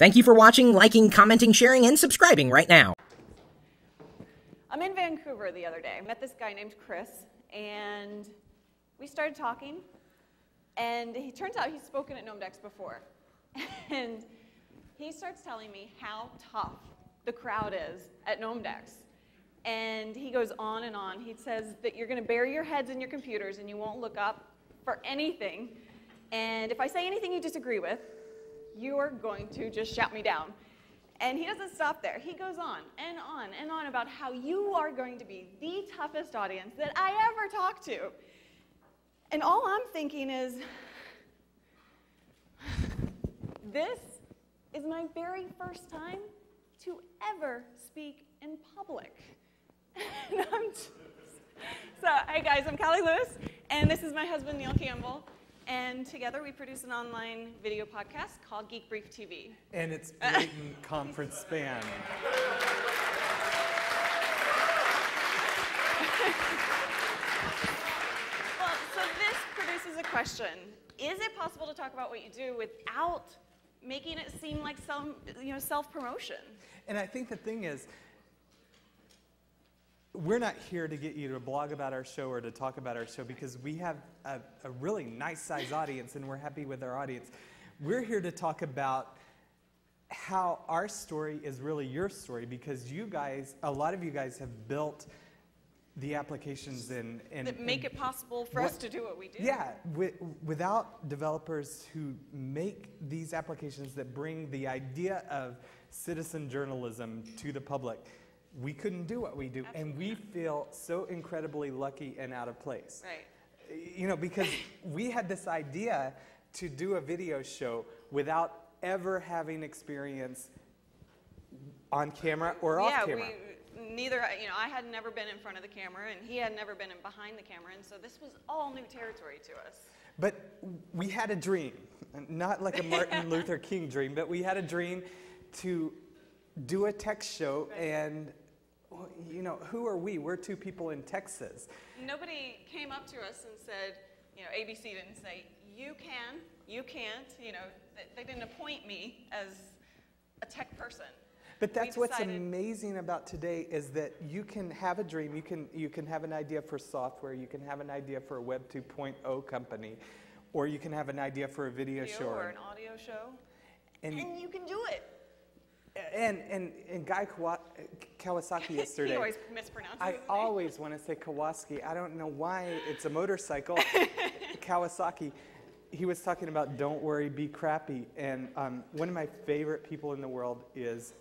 Thank you for watching, liking, commenting, sharing, and subscribing right now. I'm in Vancouver the other day. I met this guy named Chris, and we started talking, and he turns out he's spoken at Gnomedex before. And he starts telling me how tough the crowd is at Gnomedex. And he goes on and on. He says that you're going to bury your heads in your computers and you won't look up for anything. And if I say anything you disagree with, you are going to just shout me down. And he doesn't stop there. He goes on and on and on about how you are going to be the toughest audience that I ever talked to. And all I'm thinking is, this is my very first time to ever speak in public. And so, hey guys, I'm Callie Lewis, and this is my husband, Neil Campbell. And together we produce an online video podcast called Geek Brief TV. And it's blatant conference span. Well, so this produces a question. Is it possible to talk about what you do without making it seem like some, self-promotion? And I think the thing is, we're not here to get you to blog about our show or to talk about our show because we have a really nice size audience and we're happy with our audience. We're here to talk about how our story is really your story because you guys, a lot of you guys have built the applications that make it possible for us to do what we do. Yeah, without developers who make these applications that bring the idea of citizen journalism to the public, we couldn't do what we do. Absolutely. And we feel so incredibly lucky and out of place. Right. Because we had this idea to do a video show without ever having experience on camera or off camera. Neither, I had never been in front of the camera, and he had never been behind the camera, and so this was all new territory to us. But we had a dream, not like a Martin Luther King dream, but we had a dream to do a tech show, and who are we? We're two people in Texas. Nobody came up to us and said, ABC didn't say, you can, you can't, they didn't appoint me as a tech person. But that's what's amazing about today is that you can have a dream, you can have an idea for software, you can have an idea for a Web 2.0 company, or you can have an idea for a video show. Or an audio show, and you can do it. And Guy Kawasaki yesterday. He always mispronounces I his name. always want to say Kawasaki. I don't know why. It's a motorcycle. Kawasaki. He was talking about don't worry, be crappy. And one of my favorite people in the world is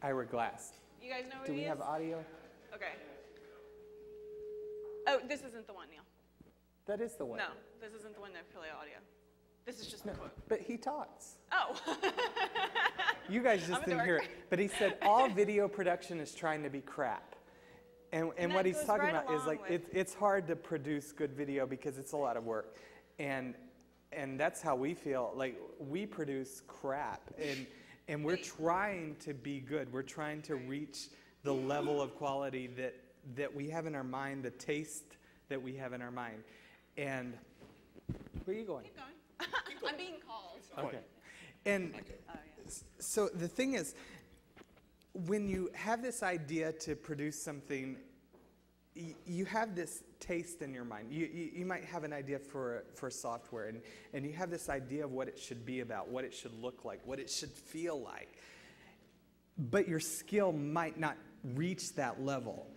Ira Glass. You guys know who Do he we is? have audio? Okay. Oh, this isn't the one, Neil. That is the one. No, this isn't the one that play audio. This is just the quote. But he talks. Oh. You guys just didn't hear it. But he said all video production is trying to be crap. And what he's talking about is like it's hard to produce good video because it's a lot of work. And that's how we feel. Like we produce crap and we're trying to be good. We're trying to reach the level of quality that we have in our mind, the taste that we have in our mind. And where are you going? Keep going. I'm being called. Okay. And so the thing is, when you have this idea to produce something, you have this taste in your mind. You might have an idea for software, and you have this idea of what it should be about, what it should look like, what it should feel like. But your skill might not reach that level.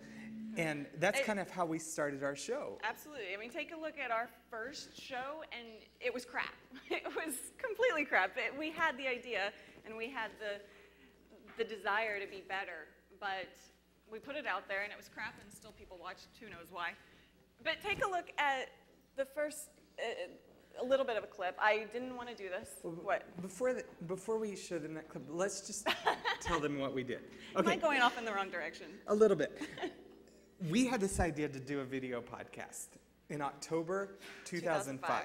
And that's kind of how we started our show. Absolutely. I mean, take a look at our first show, and it was crap. It was completely crap. We had the idea, and we had the desire to be better, but we put it out there, and it was crap, and still people watched. Who knows why? But take a look at the first, a little bit of a clip. I didn't want to do this. What? Before we show them that clip, let's just tell them what we did. Okay. Am I going off in the wrong direction? A little bit. We had this idea to do a video podcast in October 2005.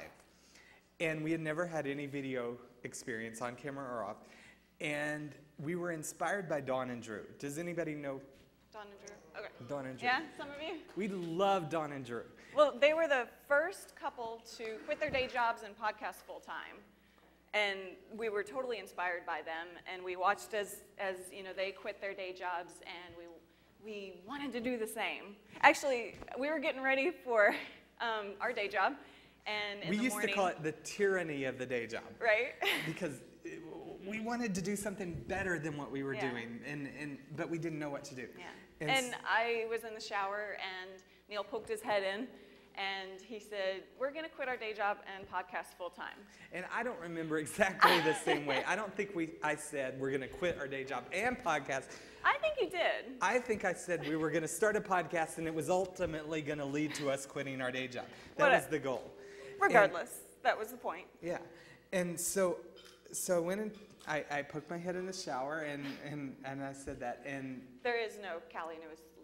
And we had never had any video experience on camera or off. And we were inspired by Dawn and Drew. Does anybody know Dawn and Drew? Okay. Dawn and Drew. Yeah, some of you? We love Dawn and Drew. Well, they were the first couple to quit their day jobs and podcast full time. And we were totally inspired by them, and we watched as they quit their day jobs, and we wanted to do the same. Actually, we were getting ready for our day job, and in the morning, we used to call it the tyranny of the day job, right? Because we wanted to do something better than what we were doing, but we didn't know what to do. Yeah. And I was in the shower, and Neil poked his head in. And he said, we're going to quit our day job and podcast full time. And I don't remember exactly the same way. I don't think I said we're going to quit our day job and podcast. I think you did. I think I said we were going to start a podcast, and it was ultimately going to lead to us quitting our day job. That was the goal. Regardless, that was the point. Yeah. And so I went and I poked my head in the shower, and I said that. And there is no Callie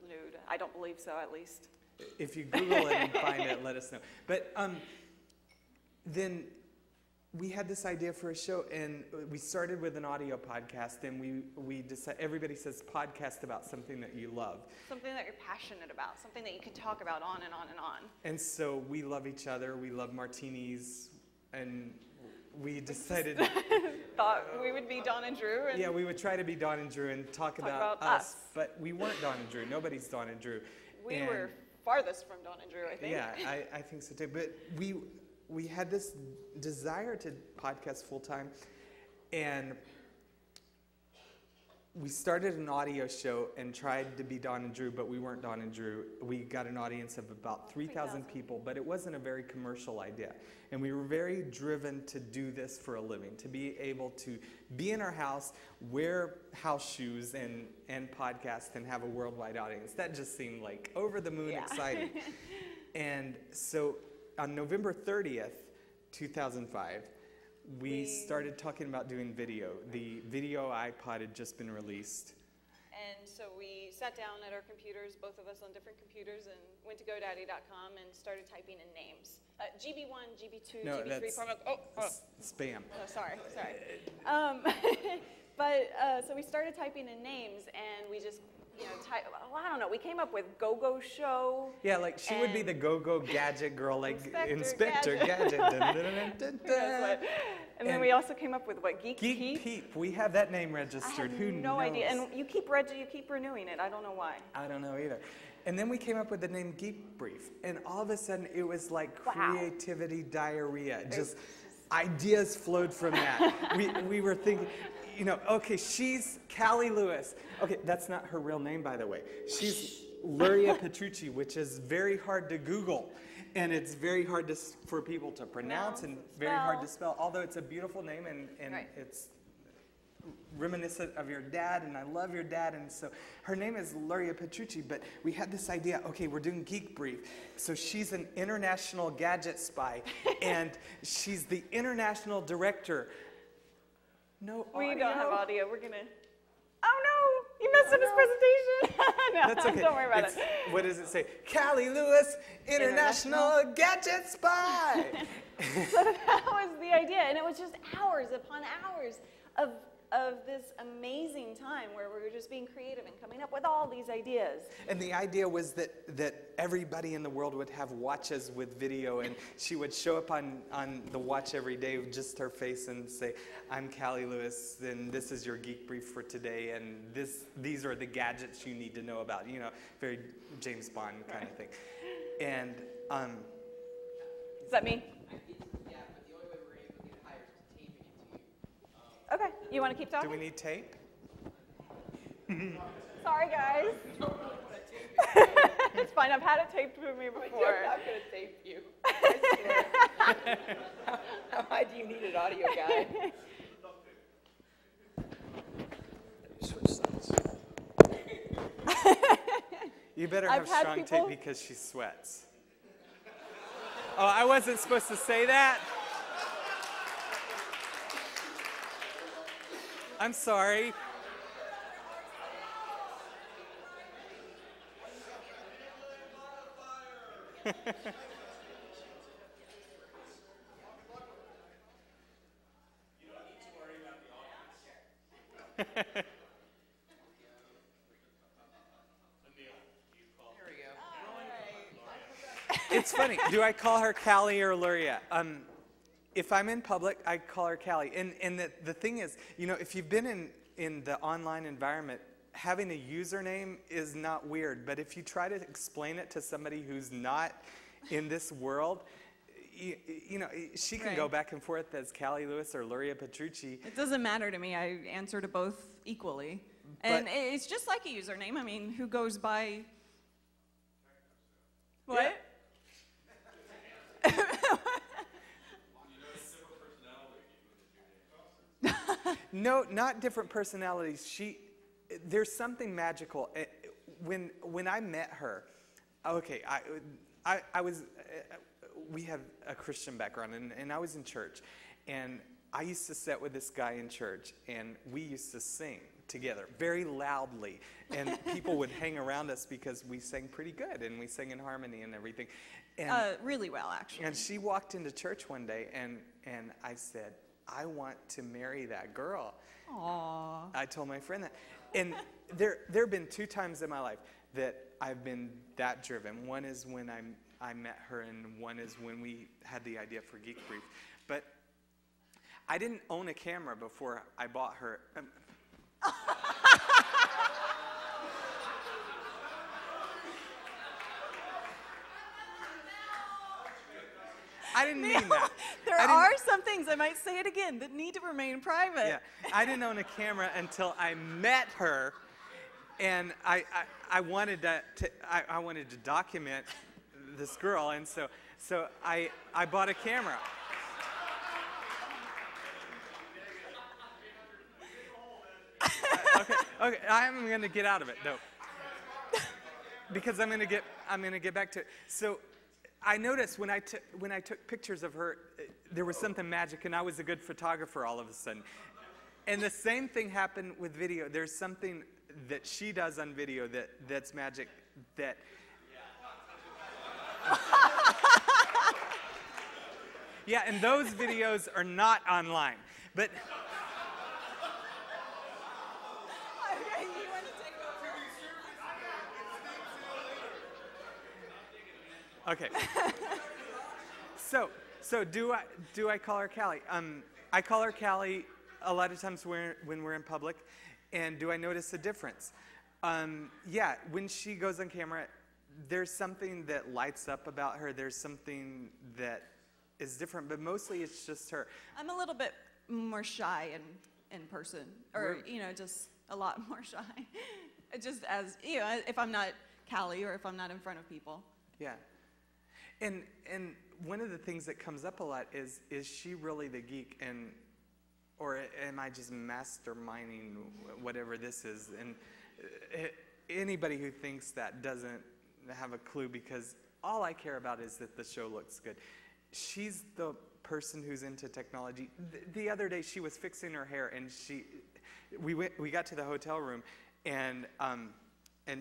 nude. I don't believe so, at least. If you Google it and find it, let us know. But then we had this idea for a show, and we started with an audio podcast, and we decided, everybody says podcast about something that you love. Something that you're passionate about, something that you can talk about on and on and on. And so we love each other, we love martinis, and we decided... thought we would be Dawn and Drew. And yeah, we would try to be Dawn and Drew and talk about us, but we weren't Dawn and Drew. Nobody's Dawn and Drew. We were farthest from Dawn and Drew, I think. Yeah, I think so too. But we had this desire to podcast full time, and we started an audio show and tried to be Dawn and Drew, but we weren't Dawn and Drew. We got an audience of about 3,000 people, but it wasn't a very commercial idea. And we were very driven to do this for a living, to be able to be in our house, wear house shoes, and podcast and have a worldwide audience. That just seemed like over the moon exciting. And so on November 30th, 2005, we started talking about doing video. The video iPod had just been released. And so we sat down at our computers, both of us on different computers, and went to GoDaddy.com and started typing in names. GB1, GB2, no, GB3. That's spam. Oh, sorry. So we started typing in names, and we just, I don't know. We came up with Go-Go Show. Yeah, like she would be the Go-Go Gadget girl, like Inspector Gadget. And then we also came up with what, Geek Peep. We have that name registered. Who knows? No idea. And you keep renewing it. I don't know why. I don't know either. And then we came up with the name Geek Brief, and all of a sudden it was like creativity diarrhea. Just ideas flowed from that. we were thinking, okay, she's Callie Lewis. Okay, that's not her real name, by the way. She's Luria Petrucci, which is very hard to Google. And it's very hard for people to pronounce and very hard to spell, although it's a beautiful name and it's reminiscent of your dad, and I love your dad, and so her name is Luria Petrucci, but we had this idea, okay, we're doing Geek Brief, so she's an international gadget spy, and she's the international director. No audio? We don't have audio, we're gonna... Oh no, you messed up his presentation. No, that's okay. Don't worry about it. What does it say? Callie Lewis, international gadget spy. So that was the idea, and it was just hours upon hours of this amazing time where we were just being creative and coming up with all these ideas. And the idea was that everybody in the world would have watches with video, and she would show up on the watch every day with just her face and say, I'm Callie Lewis, and this is your Geek Brief for today, and these are the gadgets you need to know about. Very James Bond kind of thing. And is that me? Okay, you want to keep talking? Do we need tape? Sorry, guys. It's fine, I've had it taped with me before. We're not going to tape you. I swear. How high do you need an audio guy? Switch sides. You better have strong tape because she sweats. Oh, I wasn't supposed to say that? I'm sorry. It's funny. Do I call her Callie or Luria? If I'm in public, I call her Callie. And the thing is, you know, if you've been in the online environment, having a username is not weird. But if you try to explain it to somebody who's not in this world, you know, she can go back and forth as Callie Lewis or Luria Petrucci. It doesn't matter to me. I answer to both equally. And it's just like a username. I mean, who goes by... What? No, not different personalities. There's something magical. When I met her, okay, I was, we have a Christian background, and I was in church, and I used to sit with this guy in church, and we used to sing together very loudly, and people would hang around us because we sang pretty good, and we sang in harmony and everything. And, really well, actually. And she walked into church one day, and I said, I want to marry that girl. Aww. I told my friend that. And there have been 2 times in my life that I've been that driven. One is when I met her, and one is when we had the idea for Geek Brief. But I didn't own a camera before I bought her. I didn't mean that. There are some things, I might say it again, that need to remain private. Yeah, I didn't own a camera until I met her, and I wanted to document this girl, and so I bought a camera. Okay, I'm going to get out of it though, because I'm going to get back to it. So I noticed when I took pictures of her, there was something magic, and I was a good photographer all of a sudden. And the same thing happened with video. There's something that she does on video that's magic. That yeah, and those videos are not online, but. Okay, you want to take over? Okay. So do I call her Callie? I call her Callie a lot of times when we're in public, and do I notice a difference? Yeah, when she goes on camera, there's something that lights up about her. There's something that is different, but mostly it's just her. I'm a little bit more shy in person, or just a lot more shy. Just as if I'm not Callie or if I'm not in front of people. Yeah. And one of the things that comes up a lot is she really the geek, or am I just masterminding whatever this is? And anybody who thinks that doesn't have a clue, because all I care about is that the show looks good. She's the person who's into technology. The other day she was fixing her hair, and we got to the hotel room, and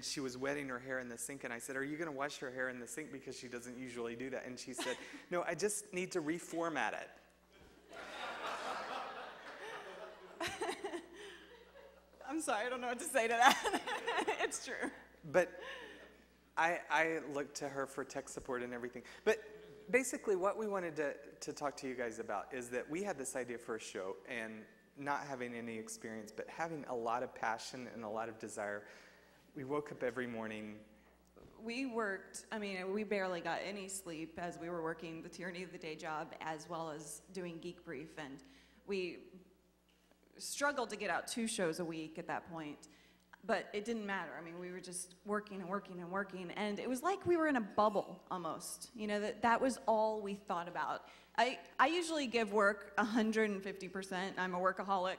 she was wetting her hair in the sink, and I said, are you going to wash her hair in the sink, because she doesn't usually do that? And she said, no, I just need to reformat it. I'm sorry, I don't know what to say to that. It's true. But I looked to her for tech support and everything. But basically what we wanted to talk to you guys about is that we had this idea for a show, and not having any experience, but having a lot of passion and a lot of desire. We woke up every morning. We worked, we barely got any sleep as we were working the tyranny of the day job as well as doing Geek Brief, and we struggled to get out 2 shows a week at that point, but it didn't matter. We were just working and working and working, and it was like we were in a bubble almost. That was all we thought about. I usually give work 150%. I'm a workaholic,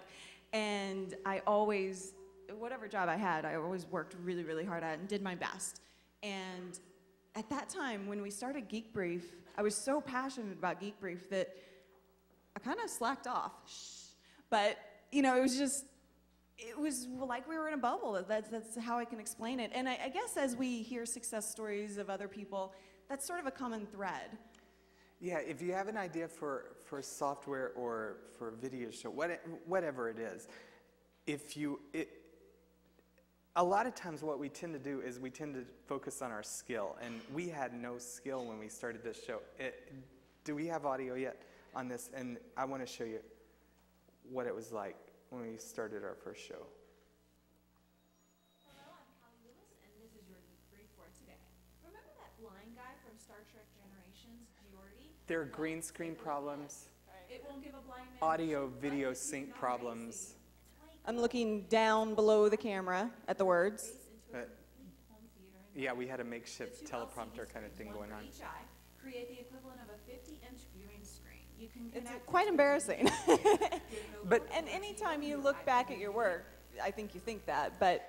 and I always, whatever job I had, I always worked really, really hard at it and did my best. And at that time, when we started Geek Brief, I was so passionate about Geek Brief that I kind of slacked off. But, it was like we were in a bubble. That's how I can explain it. And I guess as we hear success stories of other people, that's sort of a common thread. Yeah, if you have an idea for software or for a video show, whatever it is, a lot of times what we tend to do is we tend to focus on our skill, and we had no skill when we started this show. Do we have audio yet? on this, and I want to show you what it was like when we started our first show. Hello, I'm Callie Lewis, and this is your brief for today. Remember that blind guy from Star Trek Generations, Geordi? There are green screen problems, It won't give a blind man audio, vision, video but he's sync not problems. racing. I'm looking down below the camera at the words. Yeah, we had a makeshift teleprompter kind of thing going on. Each eye create the equivalent of a 50-inch viewing screen. You can It's connect quite embarrassing. But And anytime you look back at your work, I think you think that, but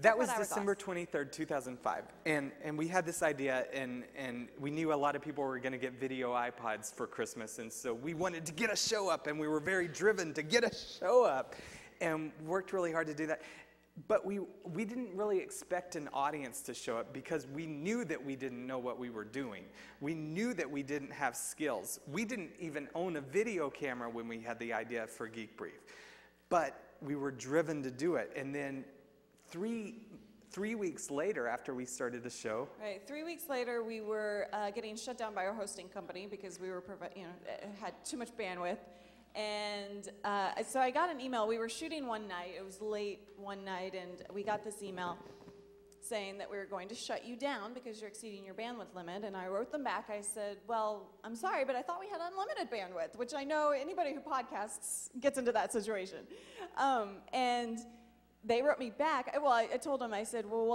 that was what our December thoughts. 23rd, 2005. And we had this idea, and we knew a lot of people were going to get video iPods for Christmas. And so we wanted to get a show up, and we were very driven to get a show up and worked really hard to do that. But we didn't really expect an audience to show up because we knew that we didn't know what we were doing. We knew that we didn't have skills. We didn't even own a video camera when we had the idea for Geek Brief. But we were driven to do it. And then three weeks later, after we started the show, right, 3 weeks later, we were getting shut down by our hosting company because we were, had too much bandwidth. And so I got an email. We were shooting one night. It was late one night, and we got this email saying that we were going to shut you down because you're exceeding your bandwidth limit. And I wrote them back. I said, well, I'm sorry, but I thought we had unlimited bandwidth, which I know anybody who podcasts gets into that situation. And they wrote me back. Well, I told them, I said, well,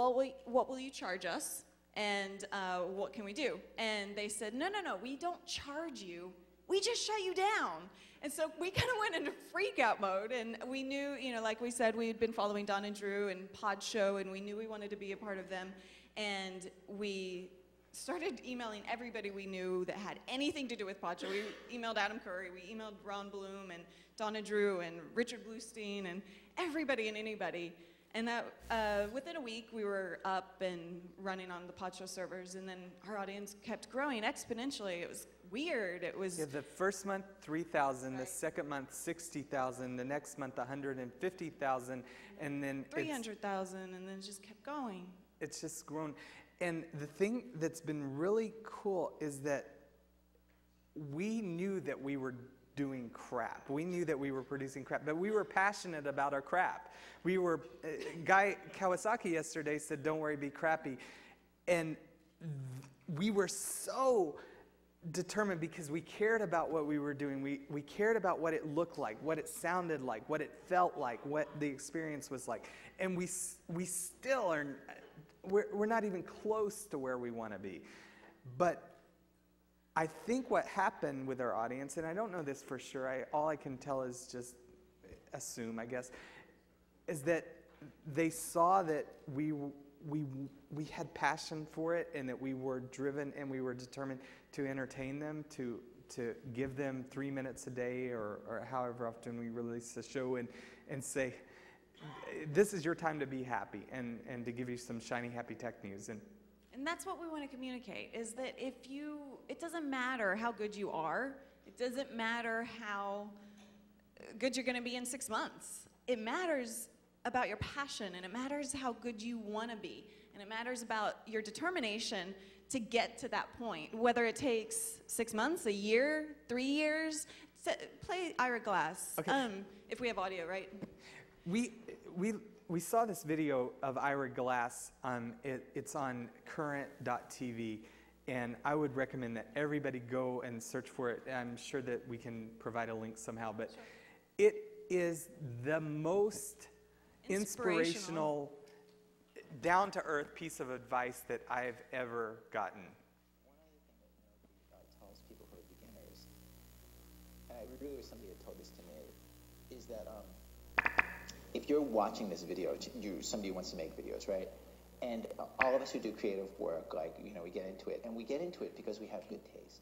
what will you charge us? And what can we do? And they said, no, we don't charge you. We just shut you down. And so we kind of went into freak out mode, and we knew, like we said, we had been following Don and Drew and Pod Show, and we knew we wanted to be a part of them. And we started emailing everybody we knew that had anything to do with Pod Show. We emailed Adam Curry, we emailed Ron Bloom and Don and Drew and Richard Bluestein and everybody and anybody. And that within a week, we were up and running on the Pod Show servers, and then our audience kept growing exponentially. It was weird. It was the first month 3,000, the second month 60,000, the next month 150,000, and then 300,000, and then it just kept going. It's just grown. And the thing that's been really cool is that we knew that we were doing crap. We knew that we were producing crap, but we were passionate about our crap. We were, Guy Kawasaki yesterday said, don't worry, be crappy. And we were so determined because we cared about what we were doing. We cared about what it looked like, what it sounded like, what it felt like, what the experience was like. And we still are, we're not even close to where we want to be. But I think what happened with our audience, and I don't know this for sure, all I can tell is just assume, I guess, is that they saw that we had passion for it, and that we were driven and we were determined to entertain them, to give them 3 minutes a day or however often we release a show, and say, this is your time to be happy, and to give you some shiny, happy tech news. And that's what we want to communicate, is that it doesn't matter how good you are. It doesn't matter how good you're going to be in 6 months. It matters about your passion, and it matters how good you want to be. And it matters about your determination to get to that point, whether it takes 6 months, a year, 3 years. Play Ira Glass, okay. If we have audio, right? We saw this video of Ira Glass. It's on current.tv, and I would recommend that everybody go and search for it. I'm sure that we can provide a link somehow, but sure. It is the most inspirational, down-to-earth piece of advice that I've ever gotten. One other thing that tells people who are beginners, and I really wish somebody had told this to me, is that if you're watching this video, somebody wants to make videos, right? And all of us who do creative work, we get into it, and we get into it because we have good taste.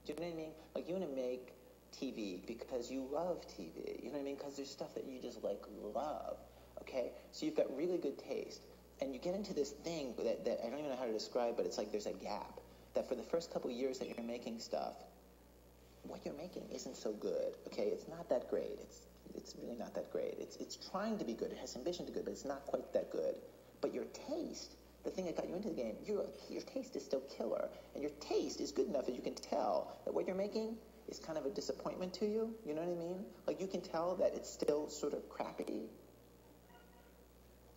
Do you know what I mean? Like, you want to make TV because you love TV. You know what I mean? Because there's stuff that you just love. Okay? So you've got really good taste, and you get into this thing that I don't even know how to describe, but it's like there's a gap. That for the first couple years that you're making stuff, what you're making isn't so good. Okay? It's not that great. It's really not that great. It's trying to be good. It has ambition to be good, but it's not quite that good. But your taste, the thing that got you into the game, your taste is still killer. And your taste is good enough that you can tell that what you're making is kind of a disappointment to you. You know what I mean? Like, you can tell that it's still sort of crappy.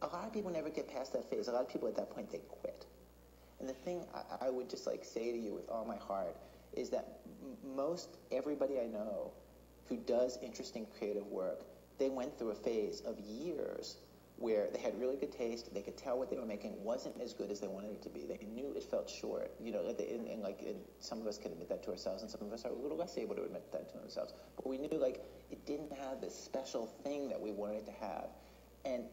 A lot of people never get past that phase. A lot of people at that point, they quit. And the thing I would just like say to you with all my heart is that most everybody I know who does interesting creative work, they went through a phase of years where they had really good taste. They could tell what they were making wasn't as good as they wanted it to be. They knew it felt short. You know, and some of us can admit that to ourselves, and some of us are a little less able to admit that to themselves. But we knew, like, it didn't have this special thing that we wanted it to have. And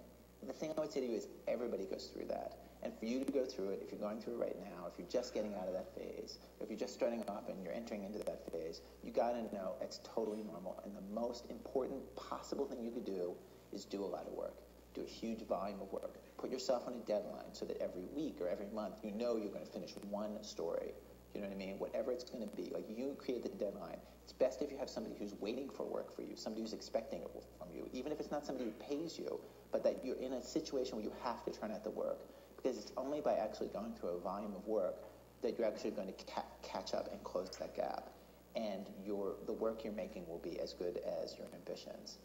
the thing I would say to you is everybody goes through that. And for you to go through it, if you're going through it right now, if you're just getting out of that phase, if you're just starting off and you're entering into that phase, you got to know it's totally normal. And the most important possible thing you could do is do a lot of work. Do a huge volume of work. Put yourself on a deadline so that every week or every month you know you're going to finish one story. You know what I mean? Whatever it's going to be. Like, you create the deadline. It's best if you have somebody who's waiting for work for you, somebody who's expecting it from you, even if it's not somebody who pays you, but that you're in a situation where you have to turn out the work. Because it's only by actually going through a volume of work that you're actually going to catch up and close that gap. And the work you're making will be as good as your ambitions.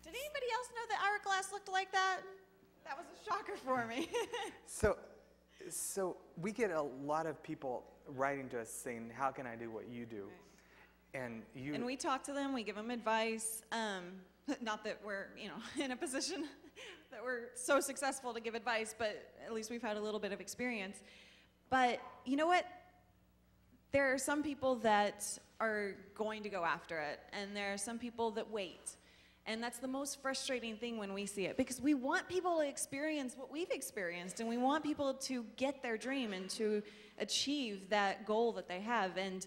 Did anybody else know that Hourglass looked like that? That was a shocker for me. So we get a lot of people writing to us saying, how can I do what you do? Right. And we talk to them, we give them advice. Not that we're, in a position that we're so successful to give advice, but at least we've had a little bit of experience. But you know what? There are some people that are going to go after it, and there are some people that wait. And that's the most frustrating thing when we see it, because we want people to experience what we've experienced, and we want people to get their dream and to achieve that goal that they have. And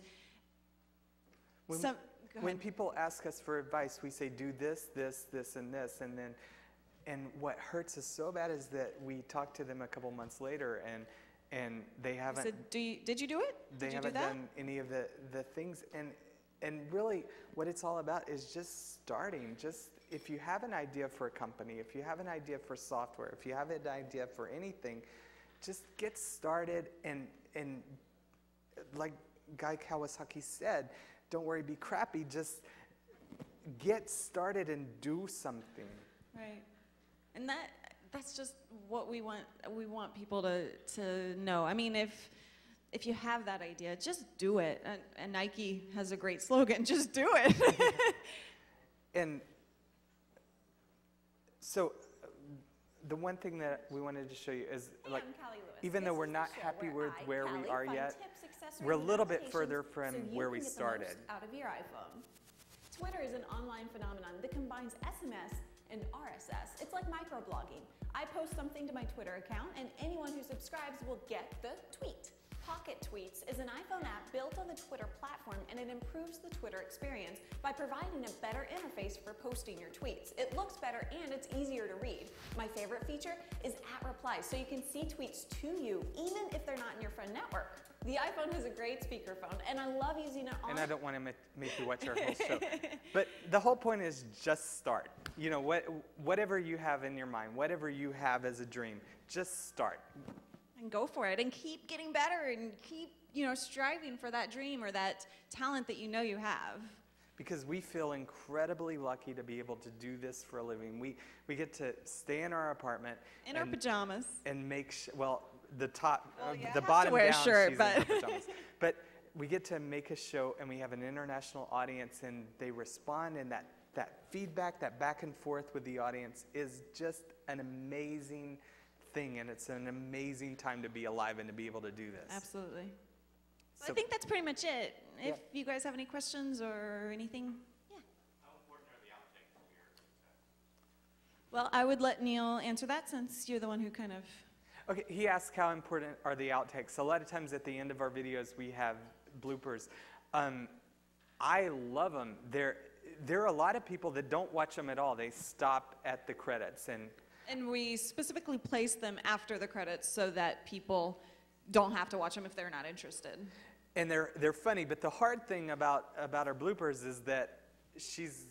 when people ask us for advice, we say, do this, this, this, and this. And what hurts us so bad is that we talk to them a couple months later, and they haven't. So did you do it? They haven't done any of the things. And really, what it's all about is just starting. Just if you have an idea for a company, if you have an idea for software, if you have an idea for anything, just get started. And like Guy Kawasaki said, don't worry, be crappy. Just get started and do something. Right. And that's just what we want. We want people to know. I mean, if you have that idea, just do it. And Nike has a great slogan, just do it. And so the one thing that we wanted to show you is, like, even though we're not happy with where we are yet, we're a little bit further from where we started. Out of your iPhone. Twitter is an online phenomenon that combines SMS and RSS. It's like microblogging. I post something to my Twitter account, and anyone who subscribes will get the tweet. Pocket Tweets is an iPhone app built on the Twitter platform, and it improves the Twitter experience by providing a better interface for posting your tweets. It looks better and it's easier to read. My favorite feature is @replies, so you can see tweets to you even if they're not in your friend network. The iPhone has a great speakerphone, and I love using it on. And I don't want to make you watch our whole show. But the whole point is just start. You know, whatever you have in your mind, whatever you have as a dream, just start. And go for it, and keep getting better, and keep, striving for that dream or that talent that you know you have. Because we feel incredibly lucky to be able to do this for a living. We get to stay in our apartment. In our pajamas. And make, the top, yeah, the bottom down, shirt, she's but in her pajamas. But we get to make a show, and we have an international audience, and they respond, and that feedback, that back and forth with the audience is just an amazing thing, and it's an amazing time to be alive and to be able to do this. Absolutely. So I think that's pretty much it. If you guys have any questions or anything, yeah. How important are the outtakes to your success? Well, I would let Neil answer that, since you're the one who kind of... Okay, he asked how important are the outtakes. A lot of times at the end of our videos we have bloopers. I love them. There are a lot of people that don't watch them at all. They stop at the credits. And we specifically place them after the credits so that people don't have to watch them if they're not interested. And they're funny, but the hard thing about our bloopers is that she's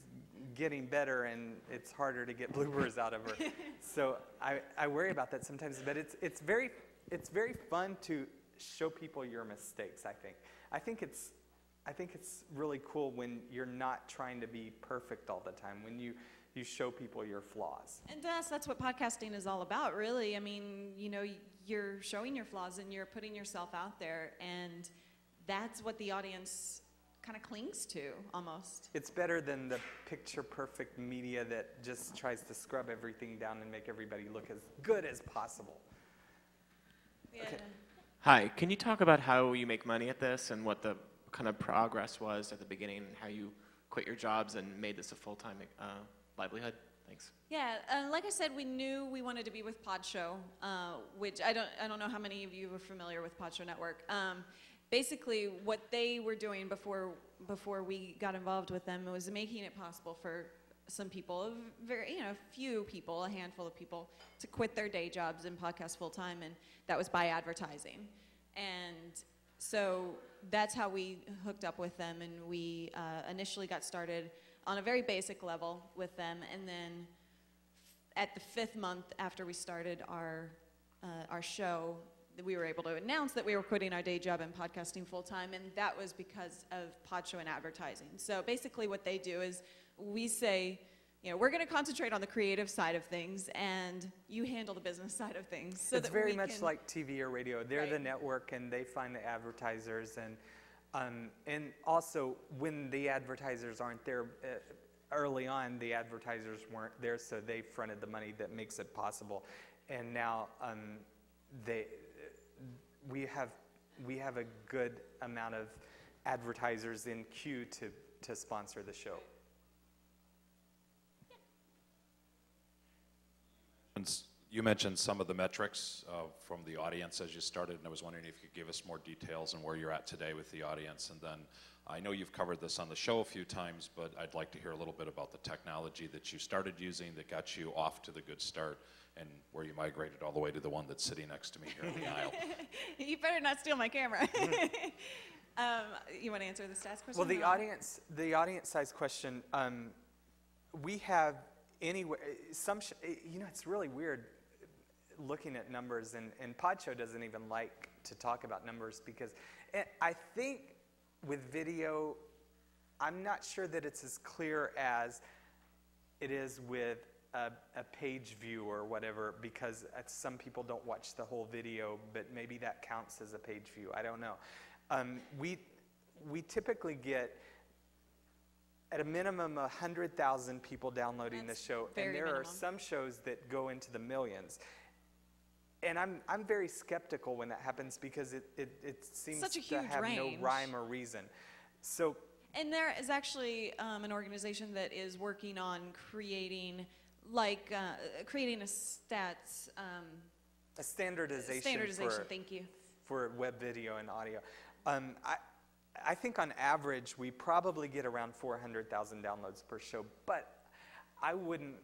getting better, and it's harder to get bloopers out of her. So I worry about that sometimes, but it's very fun to show people your mistakes, I think. I think I think it's really cool when you're not trying to be perfect all the time, when you show people your flaws. And that's what podcasting is all about, really. I mean, you know, you're showing your flaws and you're putting yourself out there, and that's what the audience kind of clings to, almost. It's better than the picture-perfect media that just tries to scrub everything down and make everybody look as good as possible. Yeah. Okay. Hi, can you talk about how you make money at this and what the kind of progress was at the beginning and how you quit your jobs and made this a full-time livelihood? Thanks. Yeah, like I said, we knew we wanted to be with Podshow, which I don't know how many of you are familiar with Podshow Network. Basically, what they were doing before we got involved with them was making it possible for some people, few people, a handful of people, to quit their day jobs and podcast full time, and that was by advertising. And so that's how we hooked up with them, and we initially got started on a very basic level with them, and then at the 5th month after we started our show, we were able to announce that we were quitting our day job and podcasting full time, and that was because of Podshow and advertising. So basically what they do is we say, you know, we're going to concentrate on the creative side of things, and you handle the business side of things. So it's very much like TV or radio. They're right. The network, and they find the advertisers, and also when the advertisers aren't there, early on the advertisers weren't there, so they fronted the money that makes it possible. And now we have a good amount of advertisers in queue to sponsor the show. You mentioned some of the metrics from the audience as you started, and I was wondering if you could give us more details on where you're at today with the audience. And then I know you've covered this on the show a few times, but I'd like to hear a little bit about the technology that you started using that got you off to the good start, and where you migrated all the way to the one that's sitting next to me here in the aisle. You better not steal my camera. You want to answer the stats question? Well, the audience size question, we have anywhere, it's really weird looking at numbers, and Podshow doesn't even like to talk about numbers because I think with video, I'm not sure that it's as clear as it is with a page view or whatever, because some people don't watch the whole video, but maybe that counts as a page view. I don't know. We typically get at a minimum 100,000 people downloading the show, and there are some shows that go into the millions. And I'm very skeptical when that happens because it seems to have no rhyme or reason. So. And there is actually an organization that is working on creating a stats. A standardization thank you. For web video and audio. I think on average we probably get around 400,000 downloads per show, but I wouldn't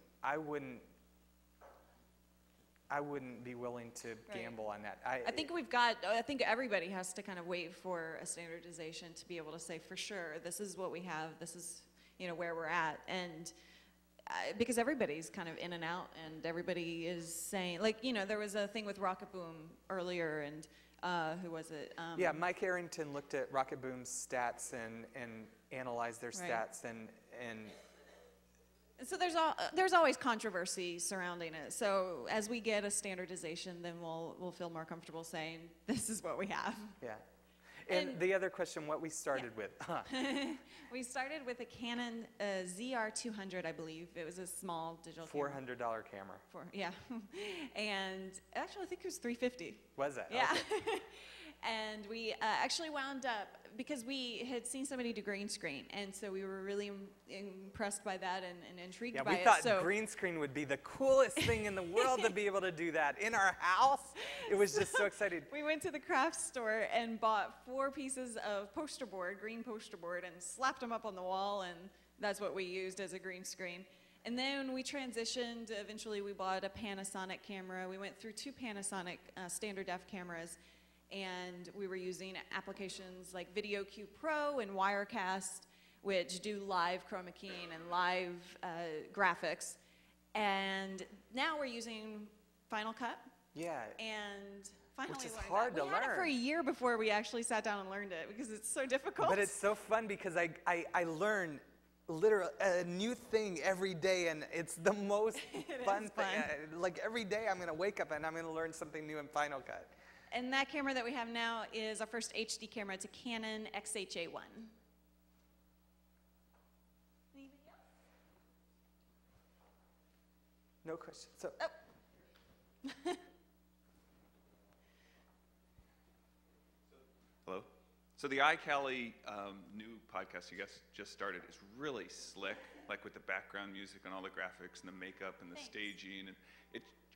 be willing to gamble on that. I think everybody has to kind of wait for a standardization to be able to say for sure, this is what we have, this is, where we're at. And because everybody's kind of in and out, and everybody is saying, there was a thing with Rocket Boom earlier, and who was it? Yeah, Mike Arrington looked at Rocket Boom's stats and analyzed their stats, and so there's always controversy surrounding it. So as we get a standardization, then we'll feel more comfortable saying this is what we have. Yeah. And the other question, what we started with? We started with a Canon ZR200, I believe. It was a small digital $400 camera. Yeah. And actually, I think it was $350. Was it? Yeah. Okay. And we actually wound up, because we had seen somebody do green screen, and so we were really impressed by that and intrigued by it. Yeah, we thought green screen would be the coolest thing in the world to be able to do that in our house. It was just so exciting. We went to the craft store and bought 4 pieces of poster board, green poster board, and slapped them up on the wall, and that's what we used as a green screen. And then we transitioned. Eventually, we bought a Panasonic camera. We went through 2 Panasonic standard def cameras, and we were using applications like VideoQ Pro and Wirecast, which do live chroma keying and live graphics. And now we're using Final Cut. Yeah. And finally which is learned hard that. to We had it learn. for a year before we actually sat down and learned it because it's so difficult. But it's so fun because I learn literally a new thing every day, and it's the most fun thing. Like every day I'm going to wake up and I'm going to learn something new in Final Cut. And that camera that we have now is our first HD camera. It's a Canon XHA1. Anybody else? No question. So, Hello. So the iCali new podcast you guys just started is really slick, like with the background music and all the graphics and the makeup and the staging, and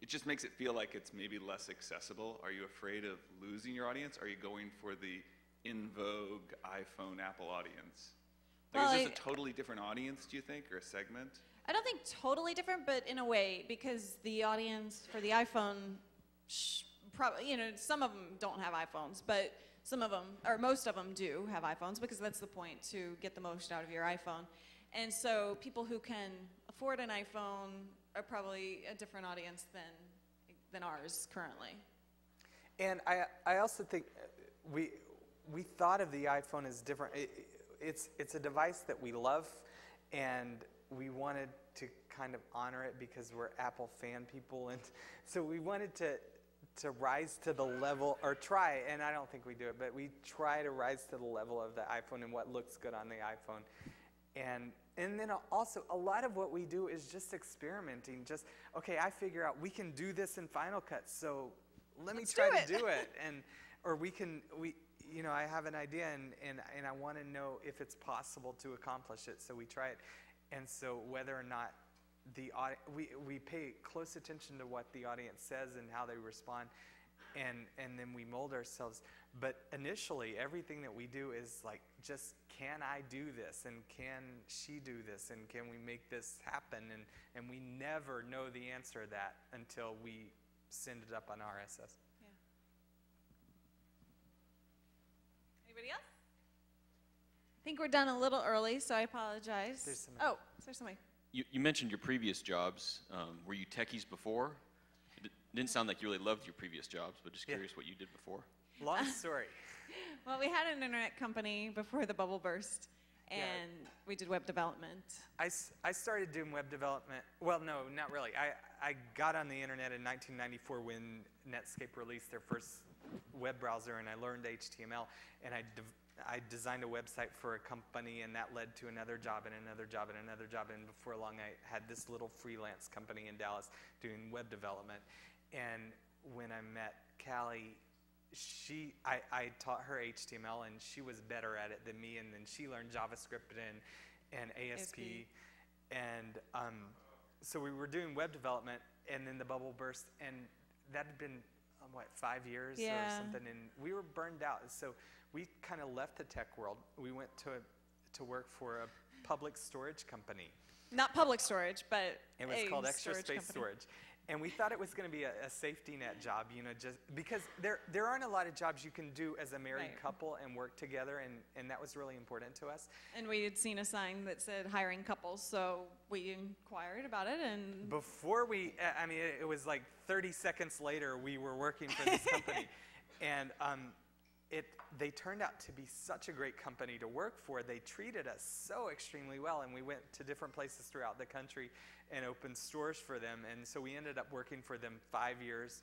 it just makes it feel like it's maybe less accessible. Are you afraid of losing your audience? Are you going for the in vogue iPhone Apple audience? Like, Well, is this a totally different audience, do you think, or a segment? I don't think totally different, but in a way, because the audience for the iPhone, probably, you know, some of them don't have iPhones, but some of them, or most of them do have iPhones because that's the point, to get the most out of your iPhone. And so people who can afford an iPhone are probably a different audience than ours currently. and I also think we thought of the iPhone as different. It's a device that we love, and we wanted to kind of honor it because we're Apple fan people, and so we wanted to rise to the level, or try, and I don't think we do it, but we try to rise to the level of the iPhone and what looks good on the iPhone. And then also, a lot of what we do is just experimenting. Just, okay, I figure out we can do this in Final Cut, so let's try to do it. Or you know, I have an idea, and I want to know if it's possible to accomplish it, so we try it. And so whether or not we pay close attention to what the audience says and how they respond, and then we mold ourselves. But initially, everything that we do is like, just, can I do this? And can she do this? And can we make this happen? And we never know the answer to that until we send it up on RSS. Yeah. Anybody else? I think we're done a little early, so I apologize. There's somebody. Oh, is there somebody? You mentioned your previous jobs. Were you techies before? It didn't sound like you really loved your previous jobs, but just curious what you did before. Long story. Well, we had an internet company before the bubble burst, and we did web development. I started doing web development. Well, no, not really. I got on the internet in 1994 when Netscape released their first web browser, and I learned HTML, and I designed a website for a company, and that led to another job and another job and another job, and before long I had this little freelance company in Dallas doing web development. And when I met Callie, I taught her HTML, and she was better at it than me, and then she learned JavaScript and ASP. And so we were doing web development, and then the bubble burst, and that had been, 5 years or something, and we were burned out. So we kind of left the tech world. We went to work for a public storage company. Not public storage, but it was called Extra Space Storage. And we thought it was going to be a safety net job, you know, just because there aren't a lot of jobs you can do as a married couple and work together, and that was really important to us. And we had seen a sign that said hiring couples, so we inquired about it. And before it was like 30 seconds later, we were working for this company. And they turned out to be such a great company to work for. They treated us so extremely well, and we went to different places throughout the country and opened stores for them. And so we ended up working for them 5 years.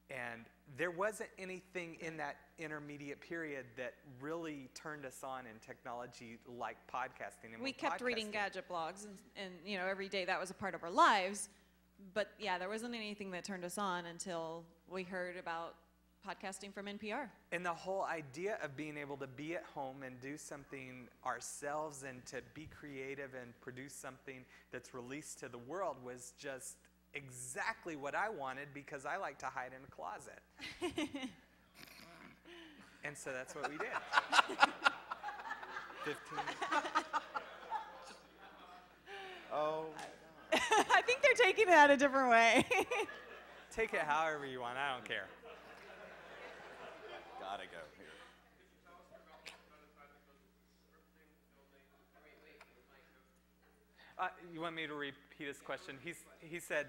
And there wasn't anything in that intermediate period that really turned us on in technology like podcasting. And we kept reading gadget blogs, and you know, every day that was a part of our lives. But yeah, there wasn't anything that turned us on until we heard about podcasting from NPR. And the whole idea of being able to be at home and do something ourselves and to be creative and produce something that's released to the world was just exactly what I wanted, because I like to hide in a closet. And so that's what we did. 15. Oh. I think they're taking it a different way. Take it however you want. I don't care. Gotta go here. You want me to repeat his question? He said,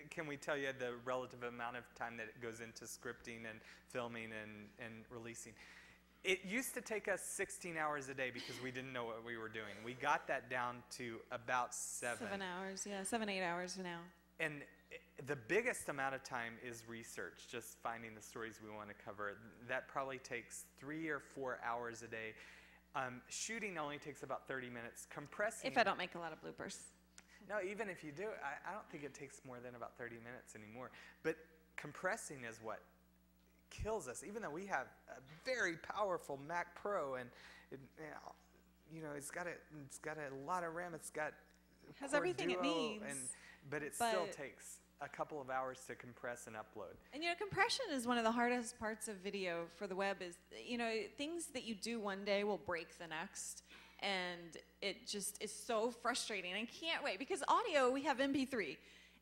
can we tell you the relative amount of time that it goes into scripting and filming and releasing? It used to take us 16 hours a day because we didn't know what we were doing. We got that down to about 7. 7 hours, yeah, 7, 8 hours now. And the biggest amount of time is research, just finding the stories we want to cover. That probably takes 3 or 4 hours a day. Shooting only takes about 30 minutes. Compressing... If I don't make a lot of bloopers. No, even if you do, I don't think it takes more than about 30 minutes anymore. But compressing is what kills us, even though we have a very powerful Mac Pro, and it's got a lot of RAM. It's got has everything it needs, but it still takes a couple of hours to compress and upload. And compression is one of the hardest parts of video for the web. Is things that you do one day will break the next, and it just is so frustrating. I can't wait because audio we have MP3,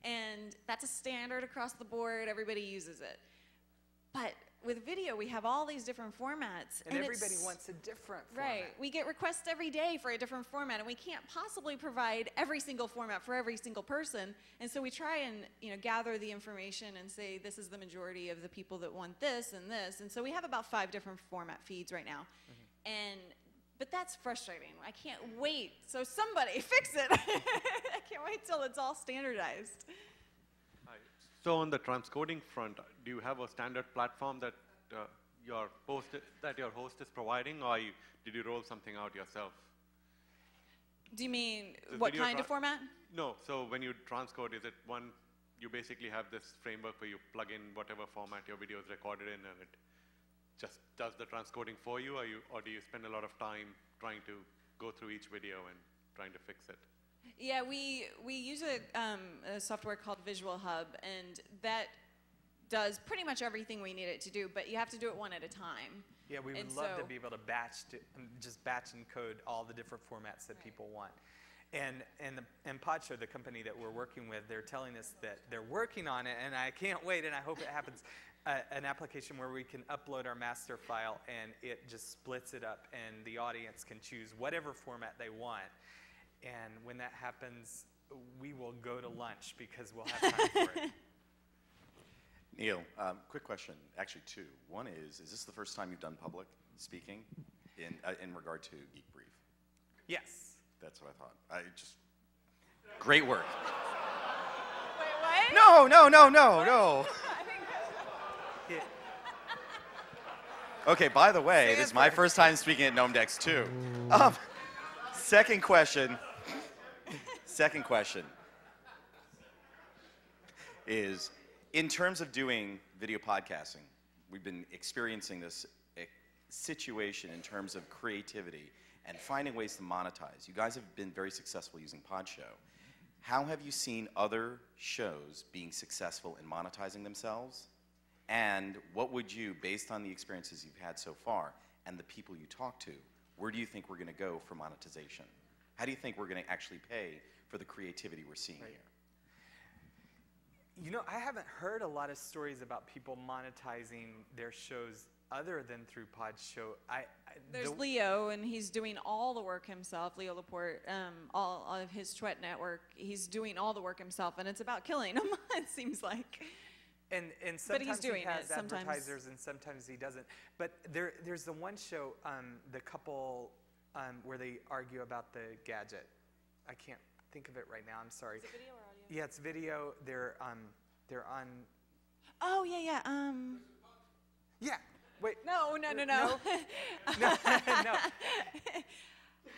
and that's a standard across the board. Everybody uses it. But with video, we have all these different formats. And everybody wants a different format. Right. We get requests every day for a different format, and we can't possibly provide every single format for every single person. And so we try and gather the information and say, this is the majority of the people that want this and this. And so we have about 5 different format feeds right now. Mm-hmm. But that's frustrating. I can't wait. So somebody fix it. I can't wait till it's all standardized. So on the transcoding front, do you have a standard platform that your host is providing, or did you roll something out yourself? Do you mean what kind of format? No. So when you transcode, is it you basically have this framework where you plug in whatever format your video is recorded in, and it just does the transcoding for you, or do you spend a lot of time trying to go through each video and trying to fix it? Yeah, we use a software called Visual Hub, and that does pretty much everything we need it to do, but you have to do it one at a time. Yeah, we would love to be able to just batch and code all the different formats that people want. And Podshow, the company that we're working with, they're telling us that they're working on it, and I can't wait, and I hope it happens, an application where we can upload our master file, and it just splits it up, and the audience can choose whatever format they want. And when that happens, we will go to lunch because we'll have time for it. Neil, quick question, actually 2. One is this the first time you've done public speaking in regard to Geek Brief? Yes. That's what I thought. Great work. Wait, what? No. Okay, by the way, this is my first time speaking at GnomeDex too. Second question is, in terms of doing video podcasting, we've been experiencing this situation in terms of creativity and finding ways to monetize. You guys have been very successful using Podshow. How have you seen other shows being successful in monetizing themselves? And what would you, based on the experiences you've had so far and the people you talk to, where do you think we're going to go for monetization? How do you think we're going to actually pay for the creativity we're seeing here? I haven't heard a lot of stories about people monetizing their shows other than through Podshow. There's Leo, and he's doing all the work himself. Leo Laporte, all of his Twet network, he's doing all the work himself, and it's about killing him, it seems like. And sometimes he has advertisers, and sometimes he doesn't. But there's the one show, the couple where they argue about the gadget. I can't think of it right now. I'm sorry. Is it video or audio? Yeah, it's video. They're on. Oh yeah. Yeah. Wait. No. No.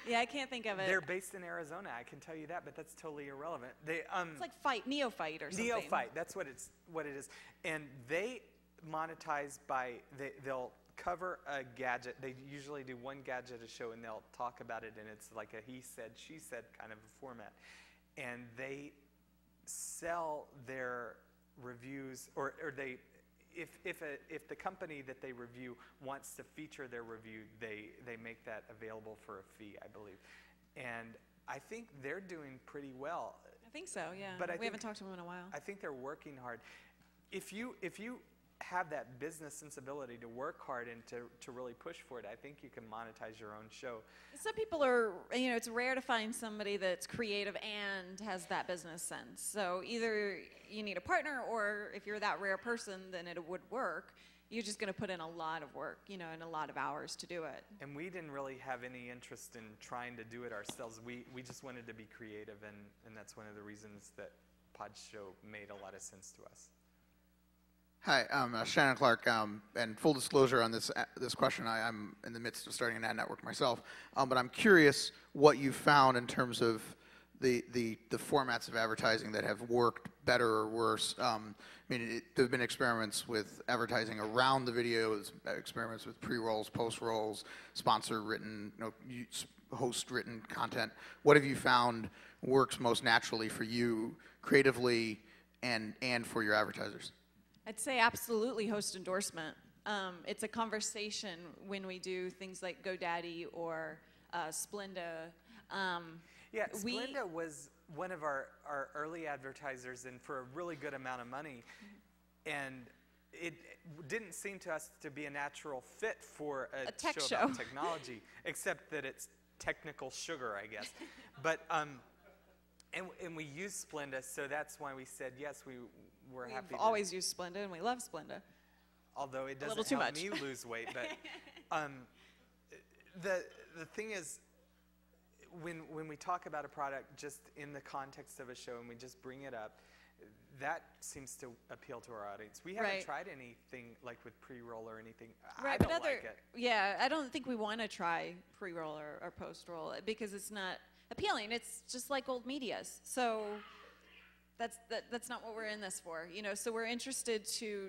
Yeah, I can't think of it. They're based in Arizona. I can tell you that, but that's totally irrelevant. It's like Neophyte or something. Neophyte. That's what it is. And they monetize by they'll cover a gadget. They usually do one gadget a show, and they'll talk about it, and it's like a he said, she said kind of a format. And they sell their reviews, or they, if the company that they review wants to feature their review, they make that available for a fee, I believe. And I think they're doing pretty well. I think so, yeah. But we haven't talked to them in a while. I think they're working hard. If you have that business sensibility to work hard and to really push for it, I think you can monetize your own show. Some people are, it's rare to find somebody that's creative and has that business sense. So either you need a partner, or if you're that rare person, then it would work. You're just going to put in a lot of work, and a lot of hours to do it. And we didn't really have any interest in trying to do it ourselves. We just wanted to be creative, and that's one of the reasons that Pod Show made a lot of sense to us. Hi, I'm Shannon Clark, and full disclosure on this question, I'm in the midst of starting an ad network myself, but I'm curious what you found in terms of the formats of advertising that have worked better or worse. There have been experiments with advertising around the videos, experiments with pre-rolls, post-rolls, sponsor-written, host-written content. What have you found works most naturally for you creatively and for your advertisers? I'd say absolutely host endorsement. It's a conversation when we do things like GoDaddy or Splenda. Yeah, Splenda was one of our early advertisers, and for a really good amount of money. And it didn't seem to us to be a natural fit for a tech show about technology, except that it's technical sugar, I guess. But and we use Splenda, so that's why we said yes. We're happy. We've always used Splenda, and we love Splenda. Although it doesn't help me lose weight, but the thing is, when we talk about a product just in the context of a show and we just bring it up, that seems to appeal to our audience. We haven't tried anything like with pre-roll or anything. I don't like it. Yeah, I don't think we want to try pre-roll or post-roll because it's not appealing. It's just like old medias. So that's not what we're in this for. So we're interested to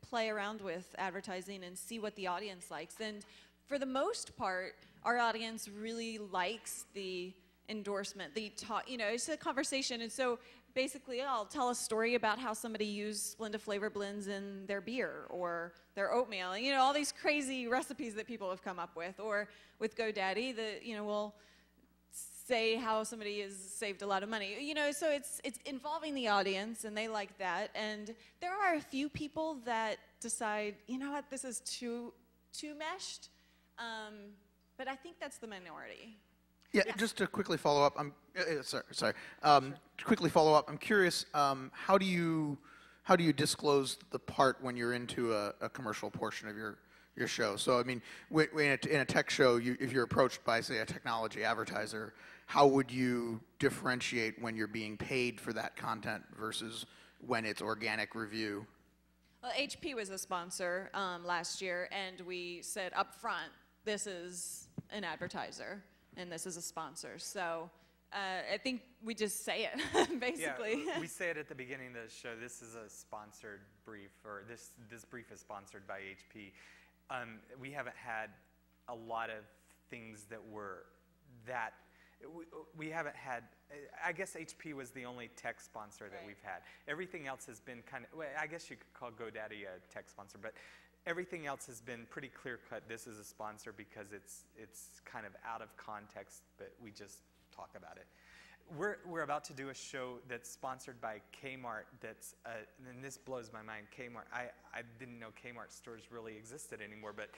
play around with advertising and see what the audience likes. And for the most part, our audience really likes the endorsement, the talk, it's a conversation. And so basically I'll tell a story about how somebody used Splenda flavor blends in their beer or their oatmeal, all these crazy recipes that people have come up with. Or with GoDaddy, we'll say how somebody has saved a lot of money. So it's involving the audience, and they like that. And there are a few people that decide, what, this is too meshed. But I think that's the minority. Yeah, just to quickly follow up, quickly follow up, I'm curious, how do you disclose the part when you're into a commercial portion of your show? So, in a tech show, if you're approached by, say, a technology advertiser, how would you differentiate when you're being paid for that content versus when it's organic review? Well, HP was a sponsor last year, and we said up front, this is an advertiser, and this is a sponsor. So I think we just say it, basically. Yeah, we say it at the beginning of the show, this is a sponsored brief, or this brief is sponsored by HP. We haven't had a lot of things that were that, we haven't had, I guess HP was the only tech sponsor that we've had. Everything else has been kind of, well, I guess you could call GoDaddy a tech sponsor, but everything else has been pretty clear-cut. This is a sponsor because it's kind of out of context, but we just talk about it. We're about to do a show that's sponsored by Kmart. That's and this blows my mind. Kmart. I didn't know Kmart stores really existed anymore, but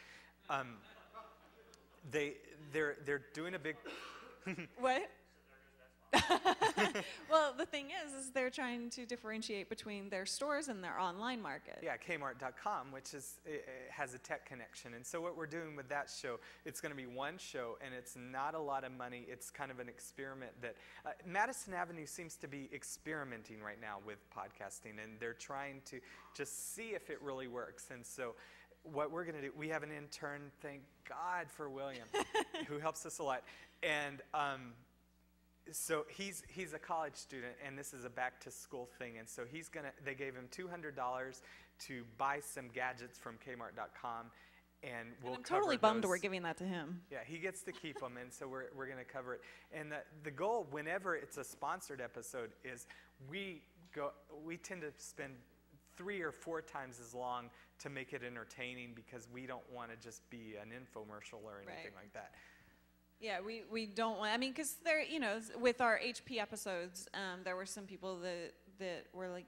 they're doing a big. What? Well, the thing is they're trying to differentiate between their stores and their online market. Yeah, Kmart.com, which has a tech connection. And so what we're doing with that show, it's going to be one show, and it's not a lot of money. It's kind of an experiment that Madison Avenue seems to be experimenting right now with podcasting, and they're trying to just see if it really works. And so what we're going to do, we have an intern, thank God for William, who helps us a lot. And so he's a college student, and this is a back-to-school thing. And so they gave him $200 to buy some gadgets from Kmart.com, and I'm totally bummed we're giving that to him. Yeah, he gets to keep them, and so we're going to cover it. And the goal, whenever it's a sponsored episode, is we tend to spend 3 or 4 times as long to make it entertaining, because we don't want to just be an infomercial or anything like that. Yeah, we don't want, because there, with our HP episodes, there were some people that we're like,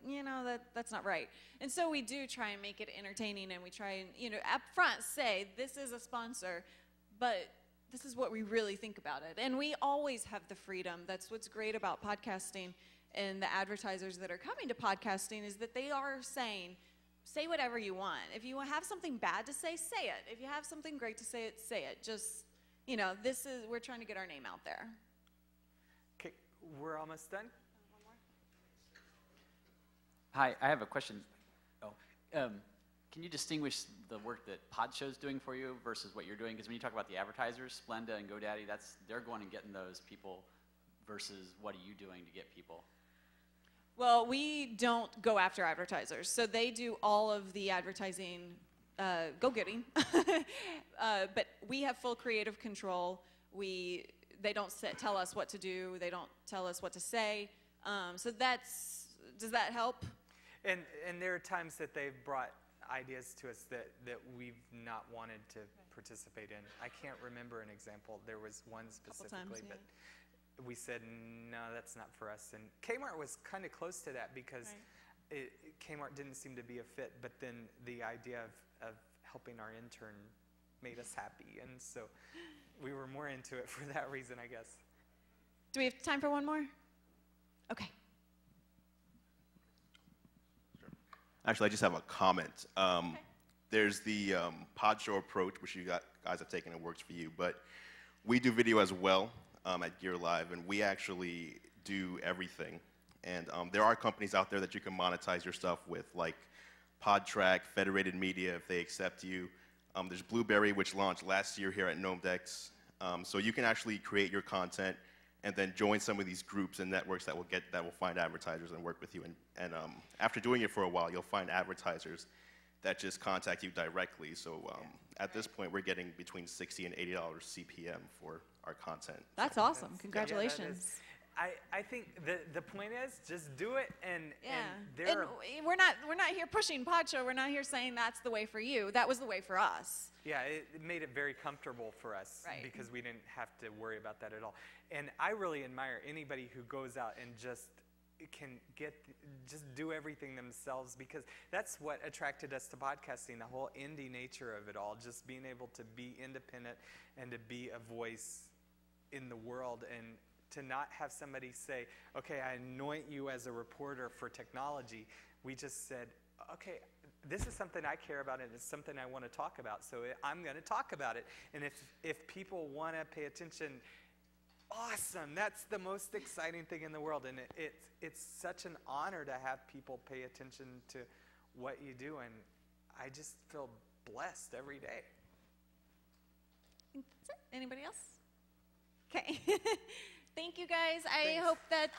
that's not right. And so we do try and make it entertaining, and we try and, up front say, this is a sponsor, but this is what we really think about it. And we always have the freedom. That's what's great about podcasting, and the advertisers that are coming to podcasting is that they are saying, say whatever you want. If you have something bad to say it. If you have something great to say it. Just, we're trying to get our name out there. Okay, we're almost done. One more. Hi, I have a question. Can you distinguish the work that Podshow's doing for you versus what you're doing? Because when you talk about the advertisers, Splenda and GoDaddy, they're going and getting those people versus what are you doing to get people? Well, we don't go after advertisers. So they do all of the advertising go-getting. But we have full creative control. They don't tell us what to do. They don't tell us what to say. So does that help? And there are times that they've brought ideas to us that we've not wanted to participate in. I can't remember an example. There was one specifically, but we said, no, that's not for us. And Kmart was kind of close to that because Kmart didn't seem to be a fit, but then the idea of helping our intern made us happy. And so we were more into it for that reason, I guess. Do we have time for one more? Okay. Actually, I just have a comment. There's the Podshow approach, which you guys have taken and works for you, but we do video as well at Gear Live, and we actually do everything. And there are companies out there that you can monetize your stuff with, like PodTrack, Federated Media, if they accept you. There's Blueberry, which launched last year here at GnomeDex. So you can actually create your content and then join some of these groups and networks that will find advertisers and work with you. And after doing it for a while, you'll find advertisers that just contact you directly. So at this point, we're getting between $60 and $80 CPM for our content. That's awesome. Congratulations. I think the point is just do it, and we're not here pushing Podshow. We're not here saying that's the way for you. That was the way for us. Yeah, it made it very comfortable for us because we didn't have to worry about that at all. And I really admire anybody who goes out and just do everything themselves, because that's what attracted us to podcasting, the whole indie nature of it all, just being able to be independent and to be a voice in the world, and to not have somebody say, okay, I anoint you as a reporter for technology. We just said, okay, this is something I care about, and it's something I want to talk about, so I'm going to talk about it. And if people want to pay attention, awesome. That's the most exciting thing in the world, and it's such an honor to have people pay attention to what you do, and I just feel blessed every day. I think that's it. Anybody else? Okay. Thank you, guys. I hope that...